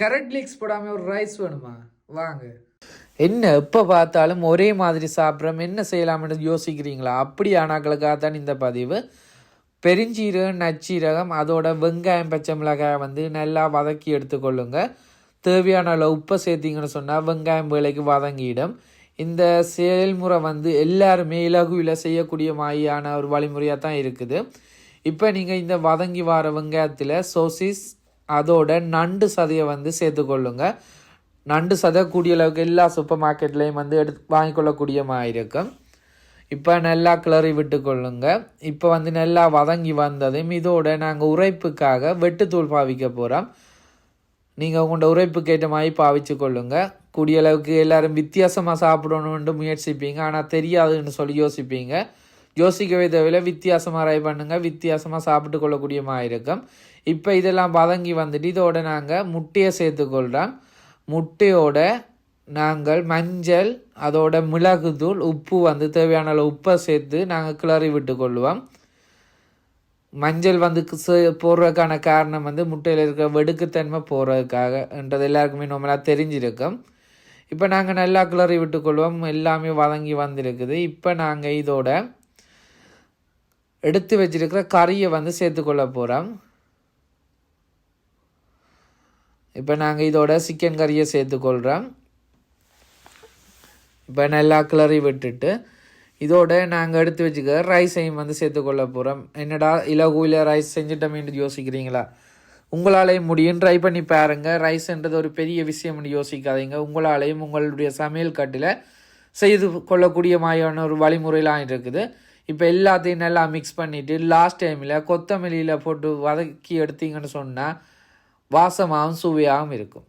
Correct leaks போடாமல் ஒரு rice வேணுமா? வாங்க. என்ன எப்போ பார்த்தாலும் ஒரே மாதிரி சாப்பிட்றோம், என்ன செய்யலாம்னு யோசிக்கிறீங்களா? அப்படி ஆனாக்களுக்காக தான் இந்த பதிவு. பெருஞ்சீரகம், நச்சீரகம், அதோட வெங்காயம், பச்சை மிளகாய் வந்து நல்லா வதக்கி எடுத்துக்கொள்ளுங்க. தேவையான அளவு உப்பை சேர்த்திங்கன்னு சொன்னால் வெங்காயம் வேலைக்கு வதங்கிடும். இந்த செயல்முறை வந்து எல்லாருமே இலகுவில் செய்யக்கூடிய மாதிரியான ஒரு வழிமுறையாக தான் இருக்குது. இப்போ நீங்கள் இந்த வதங்கி வர வெங்காயத்தில் சோசிஸ் அதோட நண்டு சதையை வந்து சேர்த்துக்கொள்ளுங்க. நண்டு சதை கூடிய அளவுக்கு எல்லா சூப்பர் மார்க்கெட்லேயும் வந்து வாங்கிக்கொள்ளக்கூடிய மாதிரி இருக்கும். இப்போ நல்லா கிளறி விட்டுக்கொள்ளுங்க. இப்போ வந்து நல்லா வதங்கி வந்ததும் இதோட நாங்கள் உரைப்புக்காக வெட்டுத்தூள் பாவிக்க போகிறோம். நீங்கள் உங்களோட உரைப்புக்கு ஏற்ற மாதிரி பாவிச்சு கொள்ளுங்க. கூடிய அளவுக்கு எல்லோரும் வித்தியாசமாக சாப்பிடணுன்ட்டு முயற்சிப்பீங்க, ஆனால் தெரியாதுன்னு சொல்லி யோசிப்பீங்க. யோசிக்கவே தேவையில்லை, வித்தியாசமாக ட்ரை பண்ணுங்கள், வித்தியாசமாக சாப்பிட்டு கொள்ளக்கூடிய மாதிரி இருக்கும். இப்போ இதெல்லாம் வதங்கி வந்துட்டு இதோட நாங்கள் முட்டையை சேர்த்துக்கொள்கிறோம். முட்டையோட நாங்கள் மஞ்சள், அதோட மிளகுத்தூள், உப்பு வந்து தேவையான அளவு உப்பை சேர்த்து நாங்கள் கிளறி விட்டு கொள்வோம். மஞ்சள் வந்து போடுறதுக்கான காரணம் வந்து முட்டையில் இருக்கிற வெடுக்குத்தன்மை போடுறதுக்காகன்றது எல்லாருக்குமே நம்மளாக தெரிஞ்சிருக்கும். இப்போ நாங்கள் நல்லா கிளறி விட்டுக்கொள்வோம். எல்லாமே வதங்கி வந்திருக்குது. இப்போ நாங்கள் இதோட எடுத்து வச்சிருக்கிற கறியை வந்து சேர்த்துக்கொள்ள போகிறோம். இப்போ நாங்கள் இதோட சிக்கன் கறியை சேர்த்துக்கொள்கிறோம். இப்போ நல்லா கிளறி விட்டுட்டு இதோட நாங்கள் எடுத்து வச்சுக்க ரைஸையும் வந்து சேர்த்துக்கொள்ள போகிறோம். என்னடா இலகுவில் ரைஸ் செஞ்சுட்டோமேன்னு யோசிக்கிறீங்களா? உங்களாலேயும் முடியும், ட்ரை பண்ணி பாருங்கள். ரைஸ்ன்றது ஒரு பெரிய விஷயம்னு யோசிக்காதீங்க. உங்களாலேயும் உங்களுடைய சமையல் கட்டில் செய்து கொள்ளக்கூடிய மாதிரியான ஒரு வழிமுறையெலாம் இருக்குது. இப்போ எல்லாத்தையும் நல்லா மிக்ஸ் பண்ணிவிட்டு லாஸ்ட் டைமில் கொத்தமல்லியில் போட்டு வதக்கி எடுத்தீங்கன்னு சொன்னால் வாசமாகவும் சுவையாகவும் இருக்கும்.